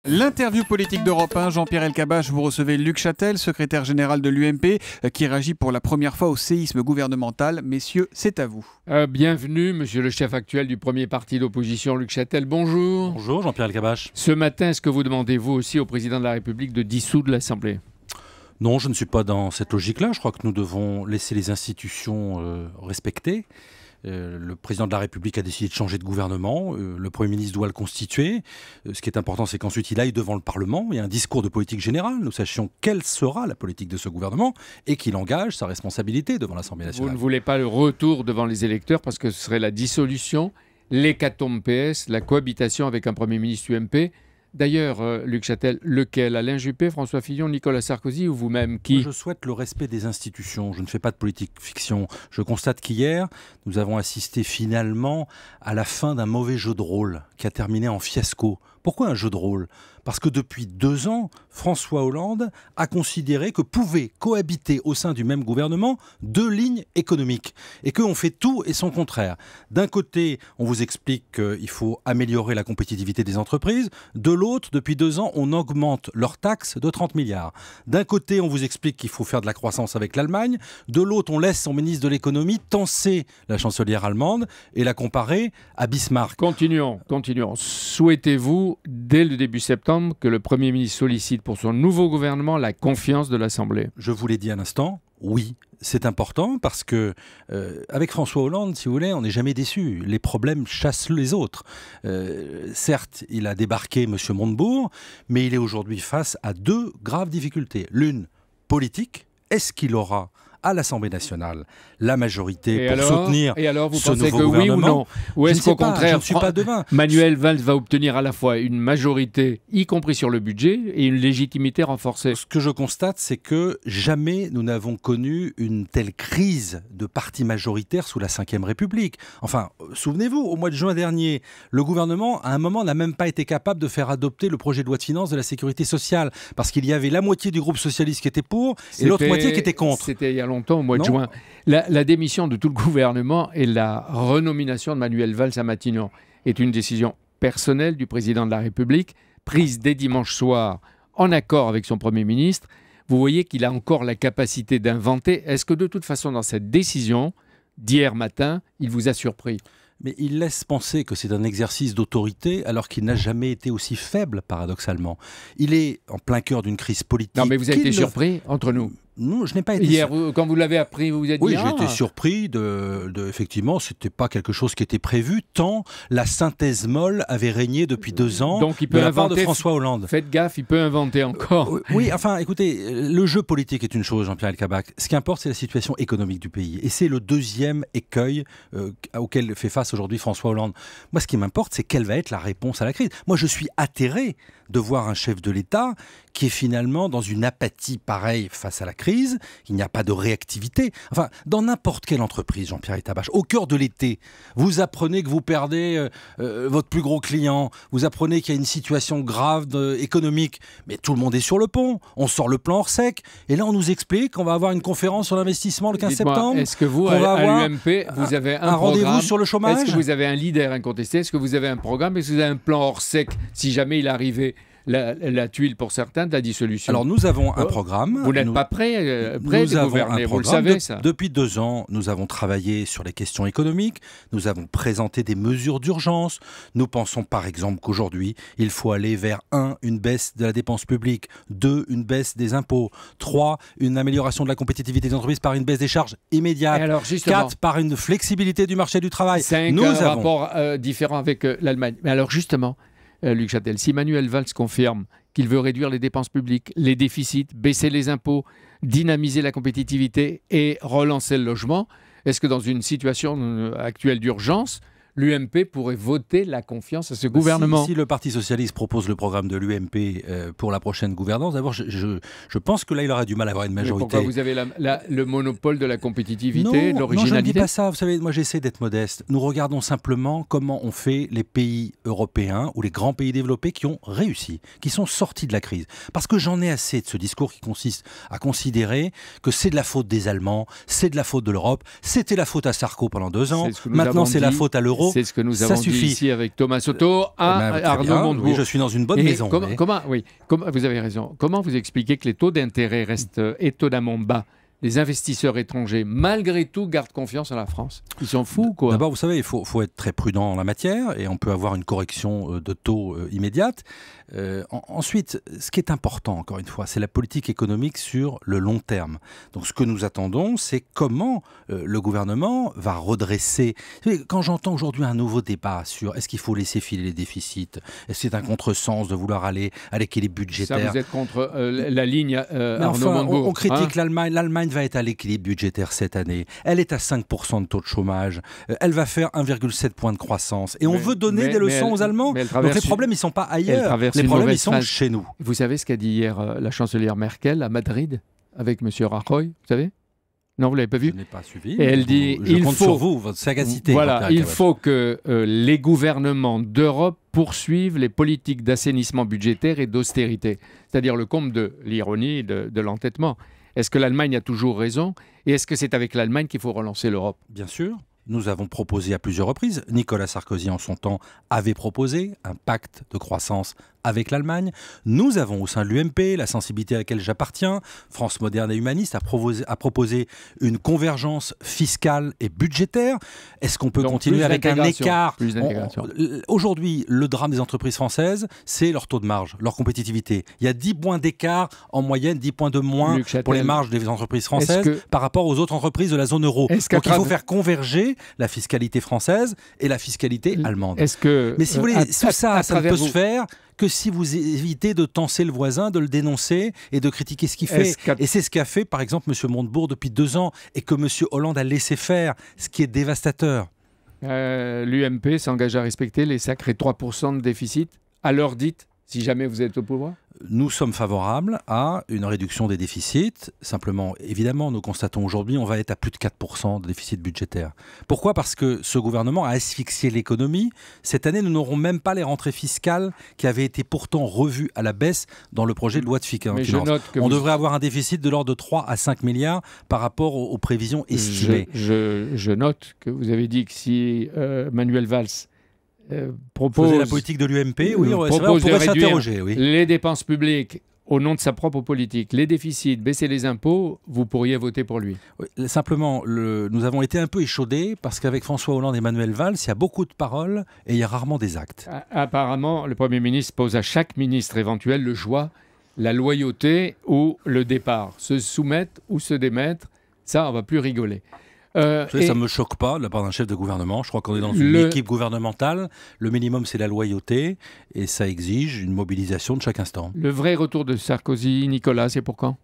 L'interview politique d'Europe 1, Jean-Pierre Elkabbach, vous recevez Luc Châtel, secrétaire général de l'UMP, qui réagit pour la première fois au séisme gouvernemental. Messieurs, c'est à vous. Bienvenue, monsieur le chef actuel du premier parti d'opposition, Luc Châtel. Bonjour. Bonjour, Jean-Pierre Elkabbach. Ce matin, est-ce que vous demandez, vous aussi, au président de la République de dissoudre l'Assemblée ? Non, je ne suis pas dans cette logique-là. Je crois que nous devons laisser les institutions respecter. Le président de la République a décidé de changer de gouvernement. Le Premier ministre doit le constituer. Ce qui est important, c'est qu'ensuite il aille devant le Parlement. Il y a un discours de politique générale. Nous sachions quelle sera la politique de ce gouvernement et qu'il engage sa responsabilité devant l'Assemblée nationale. Vous ne voulez pas le retour devant les électeurs parce que ce serait la dissolution, l'hécatombe PS, la cohabitation avec un Premier ministre UMP. D'ailleurs, Luc Châtel, lequel ? Alain Juppé, François Fillon, Nicolas Sarkozy ou vous-même ? Qui ? Moi, je souhaite le respect des institutions. Je ne fais pas de politique fiction. Je constate qu'hier, nous avons assisté finalement à la fin d'un mauvais jeu de rôle qui a terminé en fiasco. Pourquoi un jeu de rôle ? Parce que depuis 2 ans, François Hollande a considéré que pouvaient cohabiter au sein du même gouvernement 2 lignes économiques et qu'on fait tout et son contraire. D'un côté, on vous explique qu'il faut améliorer la compétitivité des entreprises. De l'autre, depuis 2 ans, on augmente leurs taxes de 30 milliards. D'un côté, on vous explique qu'il faut faire de la croissance avec l'Allemagne. De l'autre, on laisse son ministre de l'économie tenser la chancelière allemande et la comparer à Bismarck. Continuons. Souhaitez-vous, dès le début septembre, que le Premier ministre sollicite pour son nouveau gouvernement la confiance de l'Assemblée ? Je vous l'ai dit à l'instant, oui. C'est important parce que avec François Hollande, si vous voulez, on n'est jamais déçu. Les problèmes chassent les autres. Certes, il a débarqué M. Montebourg, mais il est aujourd'hui face à 2 graves difficultés. L'une, politique. Est-ce qu'il aura à l'Assemblée nationale la majorité soutenir ce nouveau gouvernement ? Oui ou non ? Ou est-ce qu'au contraire, je ne suis pas devin. Manuel Valls va obtenir à la fois une majorité, y compris sur le budget, et une légitimité renforcée ? Ce que je constate, c'est que jamais nous n'avons connu une telle crise de parti majoritaire sous la Ve République. Enfin, souvenez-vous, au mois de juin dernier, le gouvernement, à un moment, n'a même pas été capable de faire adopter le projet de loi de finances de la sécurité sociale, parce qu'il y avait la moitié du groupe socialiste qui était pour, et l'autre moitié qui était contre. C'était il y a longtemps, au mois de juin. La démission de tout le gouvernement et la renomination de Manuel Valls à Matignon est une décision personnelle du président de la République, prise dès dimanche soir en accord avec son Premier ministre. Vous voyez qu'il a encore la capacité d'inventer. Est-ce que de toute façon, dans cette décision d'hier matin, il vous a surpris ? Mais il laisse penser que c'est un exercice d'autorité alors qu'il n'a jamais été aussi faible, paradoxalement. Il est en plein cœur d'une crise politique. Non, mais vous avez été surpris, entre nous ? Non, je n'ai pas été... Hier, quand vous l'avez appris, vous vous êtes dit... Oui, j'ai été surpris effectivement, c'était pas quelque chose qui était prévu, tant la synthèse molle avait régné depuis 2 ans. Donc il peut de la part inventer, de François Hollande. Faites gaffe, il peut inventer encore. Oui, enfin, écoutez, le jeu politique est une chose, Jean-Pierre Elkabbach. Ce qui importe, c'est la situation économique du pays. Et c'est le 2e écueil auquel fait face aujourd'hui François Hollande. Moi, ce qui m'importe, c'est quelle va être la réponse à la crise. Moi, je suis atterré de voir un chef de l'État qui est finalement dans une apathie pareille face à la crise, il n'y a pas de réactivité. Enfin, dans n'importe quelle entreprise, Jean-Pierre Elkabbach, au cœur de l'été, vous apprenez que vous perdez votre plus gros client, vous apprenez qu'il y a une situation grave économique, mais tout le monde est sur le pont, on sort le plan hors sec, et là on nous explique qu'on va avoir une conférence sur l'investissement le 15 septembre. Est-ce que vous, à l'UMP, vous avez un rendez-vous sur le chômage ? Est-ce que vous avez un leader incontesté ? Est-ce que vous avez un programme ? Est-ce que vous avez un plan hors sec si jamais il arrivait la tuile pour certains de la dissolution? Alors nous avons un programme. Vous n'êtes pas prêt de gouverner, vous le savez ça. Depuis 2 ans, nous avons travaillé sur les questions économiques, nous avons présenté des mesures d'urgence. Nous pensons par exemple qu'aujourd'hui, il faut aller vers 1, une baisse de la dépense publique, 2, une baisse des impôts, 3, une amélioration de la compétitivité des entreprises par une baisse des charges immédiates, 4, par une flexibilité du marché du travail. 5, un rapport différent avec l'Allemagne. Mais alors justement, Luc Châtel, si Manuel Valls confirme qu'il veut réduire les dépenses publiques, les déficits, baisser les impôts, dynamiser la compétitivité et relancer le logement, est-ce que dans une situation actuelle d'urgence, l'UMP pourrait voter la confiance à ce gouvernement? Si le Parti Socialiste propose le programme de l'UMP pour la prochaine gouvernance, d'abord, je pense que là, il aura du mal à avoir une majorité. Mais pourquoi vous avez le monopole de la compétitivité, de l'originalité? Non, je ne dis pas ça. Vous savez, moi, j'essaie d'être modeste. Nous regardons simplement comment ont fait les pays européens ou les grands pays développés qui ont réussi, qui sont sortis de la crise. Parce que j'en ai assez de ce discours qui consiste à considérer que c'est de la faute des Allemands, c'est de la faute de l'Europe, c'était la faute à Sarko pendant 2 ans, maintenant c'est la faute à l'euro. euros. C'est ce que nous ça avons suffit. dit ici avec Thomas Soto à Arnaud Montebourg. Oui, je suis dans une bonne maison. Comment, vous avez raison. Comment vous expliquez que les taux d'intérêt restent étonnamment bas? Les investisseurs étrangers, malgré tout, gardent confiance en la France. Ils sont fous, quoi. D'abord, vous savez, il faut être très prudent en la matière et on peut avoir une correction de taux immédiate. Ensuite, ce qui est important, encore une fois, c'est la politique économique sur le long terme. Donc, ce que nous attendons, c'est comment le gouvernement va redresser. Quand j'entends aujourd'hui un nouveau débat sur est-ce qu'il faut laisser filer les déficits, est-ce que c'est un contresens de vouloir aller à l'équilibre budgétaire. Ça, vous êtes contre la ligne Arnaud Montebourg. On critique l'Allemagne. L'Allemagne va être à l'équilibre budgétaire cette année. Elle est à 5% de taux de chômage. Elle va faire 1,7 point de croissance. Et on veut donner des leçons aux Allemands. Donc les problèmes, ils ne sont pas ailleurs. Les problèmes, ils sont chez nous. Vous savez ce qu'a dit hier la chancelière Merkel à Madrid avec M. Rajoy, vous savez? Non, vous ne l'avez pas vu? Je n'ai pas suivi. Et elle dit, je compte sur vous, votre sagacité. Voilà, il faut que les gouvernements d'Europe poursuivent les politiques d'assainissement budgétaire et d'austérité. C'est-à-dire le comble de l'ironie, de l'entêtement. Est-ce que l'Allemagne a toujours raison? Et est-ce que c'est avec l'Allemagne qu'il faut relancer l'Europe? Bien sûr. Nous avons proposé à plusieurs reprises, Nicolas Sarkozy en son temps avait proposé un pacte de croissance avec l'Allemagne. Nous avons au sein de l'UMP, la sensibilité à laquelle j'appartiens, France moderne et humaniste, a proposé une convergence fiscale et budgétaire. Est-ce qu'on peut continuer avec un écart? Aujourd'hui, le drame des entreprises françaises, c'est leur taux de marge, leur compétitivité. Il y a 10 points d'écart en moyenne, 10 poins de moins pour les marges des entreprises françaises par rapport aux autres entreprises de la zone euro. Donc il faut faire converger la fiscalité française et la fiscalité allemande. Mais si vous voulez, tout ça, ça ne peut se faire que si vous évitez de tenser le voisin, de le dénoncer et de critiquer ce qu'il fait. Et c'est ce qu'a fait, par exemple, M. Montebourg depuis 2 ans et que M. Hollande a laissé faire, ce qui est dévastateur. L'UMP s'engage à respecter les sacrés 3% de déficit à l'heure dite, si jamais vous êtes au pouvoir? Nous sommes favorables à une réduction des déficits. Simplement, évidemment, nous constatons aujourd'hui on va être à plus de 4% de déficit budgétaire. Pourquoi? Parce que ce gouvernement a asphyxié l'économie. Cette année, nous n'aurons même pas les rentrées fiscales qui avaient été pourtant revues à la baisse dans le projet de loi de finances. On devrait avoir un déficit de l'ordre de 3 à 5 milliards par rapport aux prévisions estimées. Je note que vous avez dit que si Manuel Valls propose la politique de l'UMP, oui, c'est vrai, on pourrait s'interroger. Oui. Les dépenses publiques au nom de sa propre politique, les déficits, baisser les impôts, vous pourriez voter pour lui. Oui, simplement, nous avons été un peu échaudés parce qu'avec François Hollande et Manuel Valls, il y a beaucoup de paroles et il y a rarement des actes. Apparemment, le Premier ministre pose à chaque ministre éventuel le choix, la loyauté ou le départ. Se soumettre ou se démettre, ça, on ne va plus rigoler. Ça ne me choque pas de la part d'un chef de gouvernement. Je crois qu'on est dans une équipe gouvernementale. Le minimum, c'est la loyauté et ça exige une mobilisation de chaque instant. Le vrai retour de Sarkozy, Nicolas, c'est pour quand?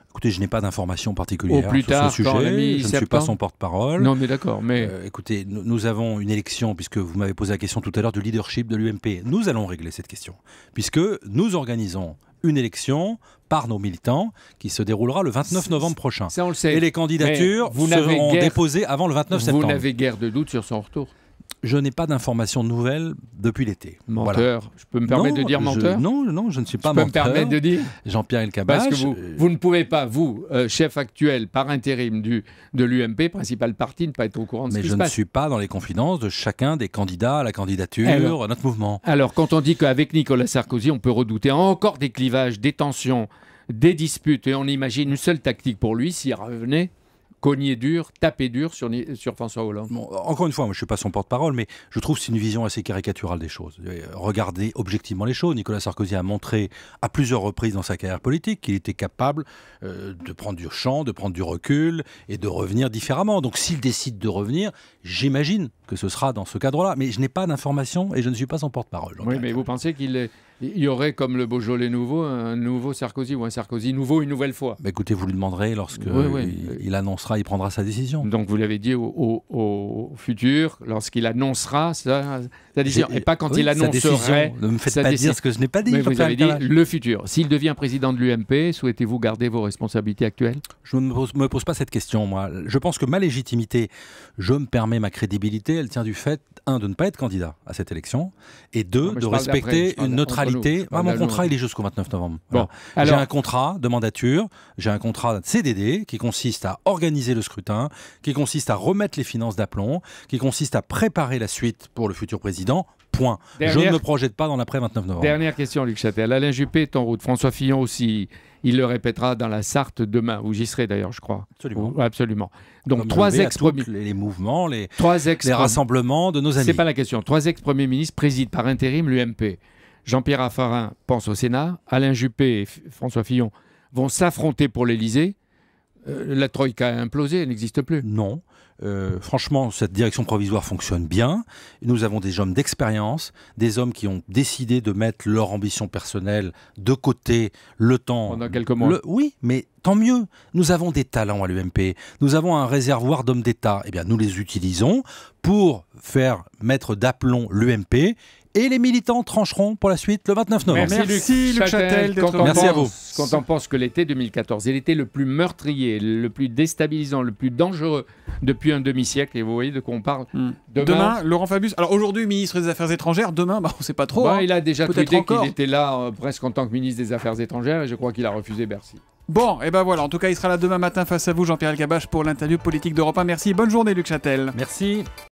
Écoutez, je n'ai pas d'informations particulières sur ce sujet. Je ne suis pas son porte-parole. Non, mais d'accord. Mais écoutez, nous avons une élection, puisque vous m'avez posé la question tout à l'heure du leadership de l'UMP. Nous allons régler cette question, puisque nous organisons une élection par nos militants qui se déroulera le 29 novembre prochain. Ça, on le sait. Et les candidatures seront déposées avant le 29 septembre. Vous n'avez guère de doute sur son retour? Je n'ai pas d'informations nouvelles depuis l'été. Menteur. Voilà. Je peux me permettre de dire menteur? Non, je ne suis pas menteur. Je peux me permettre de dire Jean-Pierre Elkabbach. Parce que vous ne pouvez pas, vous, chef actuel par intérim de l'UMP, principal parti, ne pas être au courant de ce qui se passe. Mais je ne suis pas dans les confidences de chacun des candidats à la candidature, à notre mouvement. Alors, quand on dit qu'avec Nicolas Sarkozy, on peut redouter encore des clivages, des tensions, des disputes, et on imagine une seule tactique pour lui, s'il revenait, cogner dur, taper dur sur François Hollande. Bon, encore une fois, moi, je ne suis pas son porte-parole, mais je trouve que c'est une vision assez caricaturale des choses. Regardez objectivement les choses. Nicolas Sarkozy a montré à plusieurs reprises dans sa carrière politique qu'il était capable de prendre du champ, de prendre du recul et de revenir différemment. Donc s'il décide de revenir, j'imagine que ce sera dans ce cadre-là. Mais je n'ai pas d'informations et je ne suis pas son porte-parole. Oui, mais vous pensez qu'il y aurait, comme le Beaujolais nouveau, un nouveau Sarkozy ou un Sarkozy nouveau une nouvelle fois? Écoutez, vous lui demanderez lorsque il annoncera, il prendra sa décision. Donc vous l'avez dit au futur, lorsqu'il annoncera sa décision. Et pas quand il annoncerait. Ne me faites pas dire ce que je n'ai pas dit. Mais vous avez dit le futur. S'il devient président de l'UMP, souhaitez-vous garder vos responsabilités actuelles? Je ne me pose pas cette question, moi. Je pense que ma légitimité, je me permets ma crédibilité, elle tient du fait, 1, de ne pas être candidat à cette élection, et 2, de respecter une neutralité réalité, nous. mon contrat, il est jusqu'au 29 novembre. Bon, J'ai alors, un contrat de mandature, j'ai un contrat CDD qui consiste à organiser le scrutin, qui consiste à remettre les finances d'aplomb, qui consiste à préparer la suite pour le futur président. Point. Je ne me projette pas dans l'après 29 novembre. Dernière question, Luc Châtel. Alain Juppé est en route. François Fillon aussi. Il le répétera dans la Sarthe demain, où j'y serai d'ailleurs, je crois. Absolument. Absolument. Donc, Comme trois levé à ex-premiers tous les mouvements, les rassemblements de nos amis. C'est pas la question. 3 ex-premiers ministres président par intérim l'UMP. Jean-Pierre Raffarin pense au Sénat. Alain Juppé et François Fillon vont s'affronter pour l'Élysée. La Troïka a implosé, elle n'existe plus. Non. Franchement, cette direction provisoire fonctionne bien. Nous avons des hommes d'expérience, des hommes qui ont décidé de mettre leur ambition personnelle de côté le temps. Pendant quelques mois. Oui, mais tant mieux. Nous avons des talents à l'UMP. Nous avons un réservoir d'hommes d'État. Eh bien, nous les utilisons pour faire mettre d'aplomb l'UMP. Et les militants trancheront pour la suite le 29 novembre. Merci Luc Châtel. Merci à vous. Quand on pense que l'été 2014 est l'été le plus meurtrier, le plus déstabilisant, le plus dangereux depuis un demi-siècle, et vous voyez de quoi on parle. Demain, Laurent Fabius. Alors aujourd'hui, ministre des Affaires étrangères. Demain, on ne sait pas trop. Il a déjà tweeté encore. qu'il était là presque en tant que ministre des Affaires étrangères, et je crois qu'il a refusé Bercy. Bon, et ben voilà. En tout cas, il sera là demain matin face à vous, Jean-Pierre Elkabbach, pour l'interview politique d'Europe 1. Merci. Bonne journée, Luc Châtel. Merci.